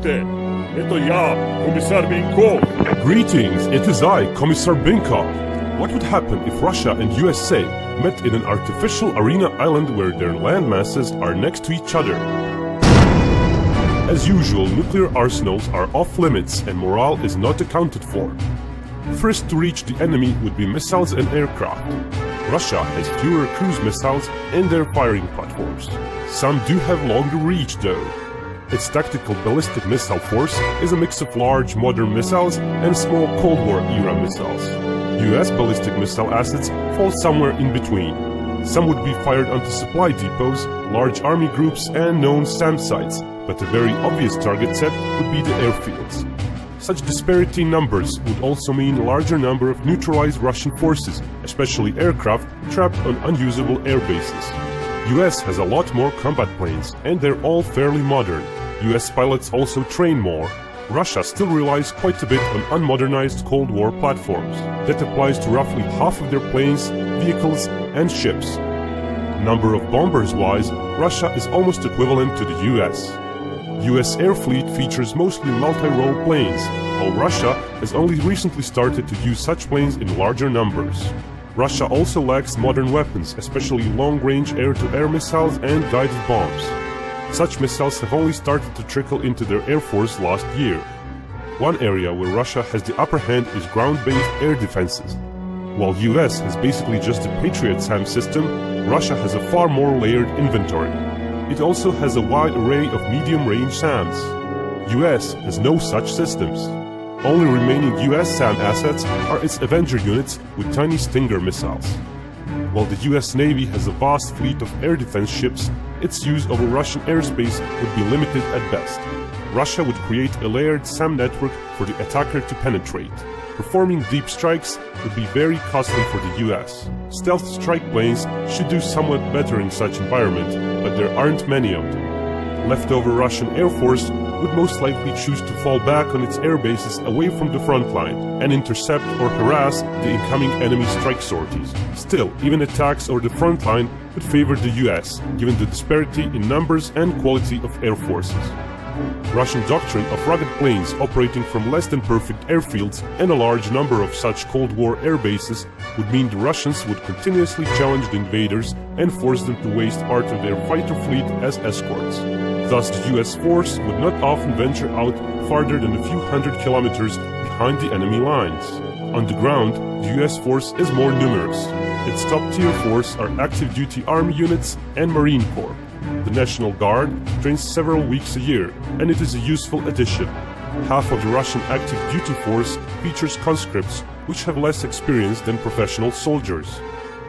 Здравствуйте! Это я, Комиссар Бенков. Greetings, it is I, Commissar Binkov. What would happen if Russia and USA met in an artificial arena island where their land masses are next to each other? As usual, nuclear arsenals are off limits and morale is not accounted for. First to reach the enemy would be missiles and aircraft. Russia has fewer cruise missiles in their firing platforms. Some do have longer reach though. Its tactical ballistic missile force is a mix of large modern missiles and small Cold War era missiles. US ballistic missile assets fall somewhere in between. Some would be fired onto supply depots, large army groups and known SAM sites, but a very obvious target set would be the airfields. Such disparity in numbers would also mean a larger number of neutralized Russian forces, especially aircraft trapped on unusable air bases. US has a lot more combat planes, and they're all fairly modern. US pilots also train more. Russia still relies quite a bit on unmodernized Cold War platforms. That applies to roughly half of their planes, vehicles, and ships. Number of bombers-wise, Russia is almost equivalent to the US. US air fleet features mostly multi-role planes, while Russia has only recently started to use such planes in larger numbers. Russia also lacks modern weapons, especially long-range air-to-air missiles and guided bombs. Such missiles have only started to trickle into their air force last year. One area where Russia has the upper hand is ground-based air defenses. While US has basically just the Patriot SAM system, Russia has a far more layered inventory. It also has a wide array of medium-range SAMs. US has no such systems. Only remaining US SAM assets are its Avenger units with tiny Stinger missiles. While the US Navy has a vast fleet of air defense ships, its use over Russian airspace would be limited at best. Russia would create a layered SAM network for the attacker to penetrate. Performing deep strikes would be very costly for the US. Stealth strike planes should do somewhat better in such environment, but there aren't many of them. Leftover Russian Air Force would most likely choose to fall back on its air bases away from the front line and intercept or harass the incoming enemy strike sorties. Still, even attacks over the front line would favor the US, given the disparity in numbers and quality of air forces. Russian doctrine of rugged planes operating from less than perfect airfields and a large number of such Cold War air bases would mean the Russians would continuously challenge the invaders and force them to waste part of their fighter fleet as escorts. Thus, the US force would not often venture out farther than a few hundred kilometers behind the enemy lines. On the ground, the US force is more numerous. Its top-tier force are active-duty army units and Marine Corps. The National Guard trains several weeks a year, and it is a useful addition. Half of the Russian active-duty force features conscripts, which have less experience than professional soldiers.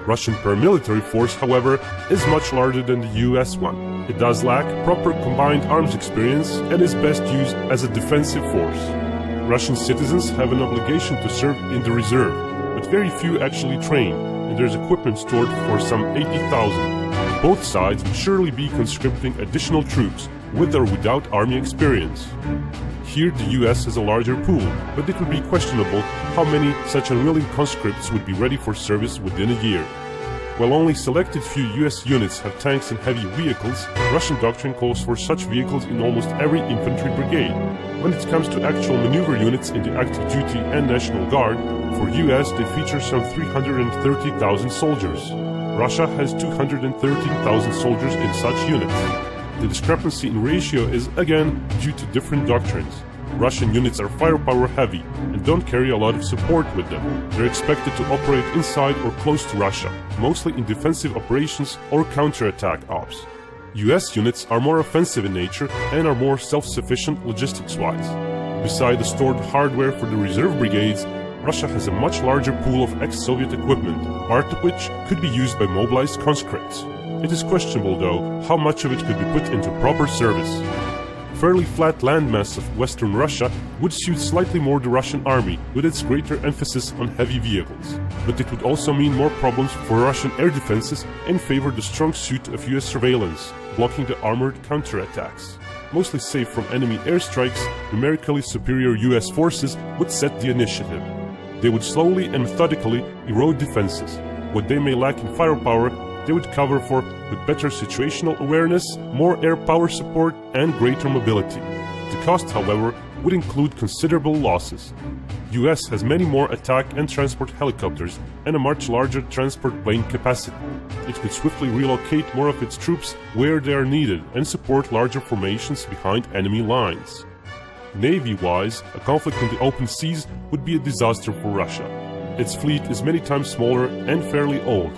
Russian paramilitary force, however, is much larger than the US one. It does lack proper combined arms experience and is best used as a defensive force. Russian citizens have an obligation to serve in the reserve, but very few actually train, and there's equipment stored for some 80,000. Both sides would surely be conscripting additional troops, with or without army experience. Here the US has a larger pool, but it would be questionable how many such unwilling conscripts would be ready for service within a year. While only selected few US units have tanks and heavy vehicles, Russian doctrine calls for such vehicles in almost every infantry brigade. When it comes to actual maneuver units in the active duty and National Guard, for US they feature some 330,000 soldiers. Russia has 213,000 soldiers in such units. The discrepancy in ratio is, again, due to different doctrines. Russian units are firepower heavy and don't carry a lot of support with them. They're expected to operate inside or close to Russia, mostly in defensive operations or counterattack ops. US units are more offensive in nature and are more self-sufficient logistics-wise. Beside the stored hardware for the reserve brigades, Russia has a much larger pool of ex-Soviet equipment, part of which could be used by mobilized conscripts. It is questionable, though, how much of it could be put into proper service. Fairly flat landmass of Western Russia would suit slightly more the Russian army, with its greater emphasis on heavy vehicles. But it would also mean more problems for Russian air defenses and favor the strong suit of US surveillance, blocking the armored counterattacks. Mostly safe from enemy airstrikes, numerically superior US forces would set the initiative. They would slowly and methodically erode defenses. What they may lack in firepower, they would cover for with better situational awareness, more air power support, and greater mobility. The cost, however, would include considerable losses. US has many more attack and transport helicopters and a much larger transport plane capacity. It could swiftly relocate more of its troops where they are needed and support larger formations behind enemy lines. Navy-wise, a conflict in the open seas would be a disaster for Russia. Its fleet is many times smaller and fairly old.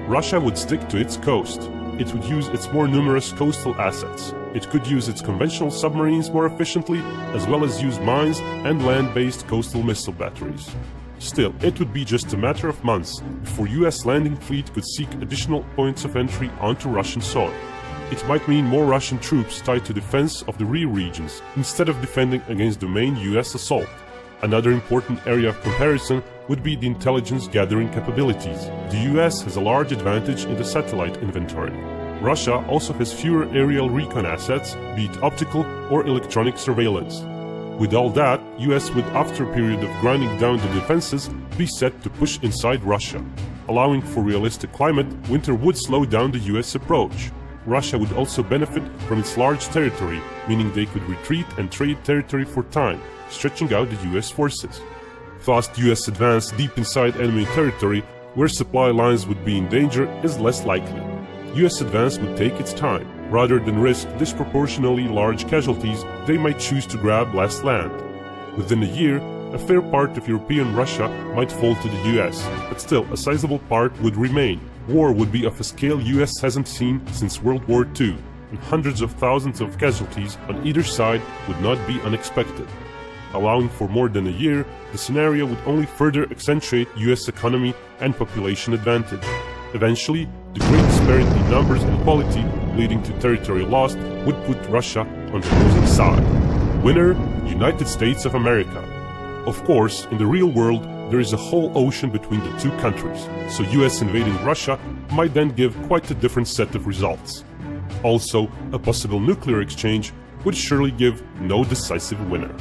Russia would stick to its coast. It would use its more numerous coastal assets. It could use its conventional submarines more efficiently, as well as use mines and land-based coastal missile batteries. Still, it would be just a matter of months before US landing fleet could seek additional points of entry onto Russian soil. It might mean more Russian troops tied to defense of the rear regions, instead of defending against the main US assault. Another important area of comparison would be the intelligence gathering capabilities. The US has a large advantage in the satellite inventory. Russia also has fewer aerial recon assets, be it optical or electronic surveillance. With all that, US would, after a period of grinding down the defenses, be set to push inside Russia. Allowing for realistic climate, winter would slow down the US approach. Russia would also benefit from its large territory, meaning they could retreat and trade territory for time, stretching out the US forces. Fast US advance deep inside enemy territory, where supply lines would be in danger, is less likely. US advance would take its time. Rather than risk disproportionately large casualties, they might choose to grab less land. Within a year, a fair part of European Russia might fall to the US, but still a sizable part would remain. War would be of a scale US hasn't seen since World War II, and hundreds of thousands of casualties on either side would not be unexpected. Allowing for more than a year, the scenario would only further accentuate US economy and population advantage. Eventually, the great disparity in numbers and quality, leading to territory lost, would put Russia on the losing side. Winner, United States of America. Of course, in the real world, there is a whole ocean between the two countries, so US invading Russia might then give quite a different set of results. Also, a possible nuclear exchange would surely give no decisive winner.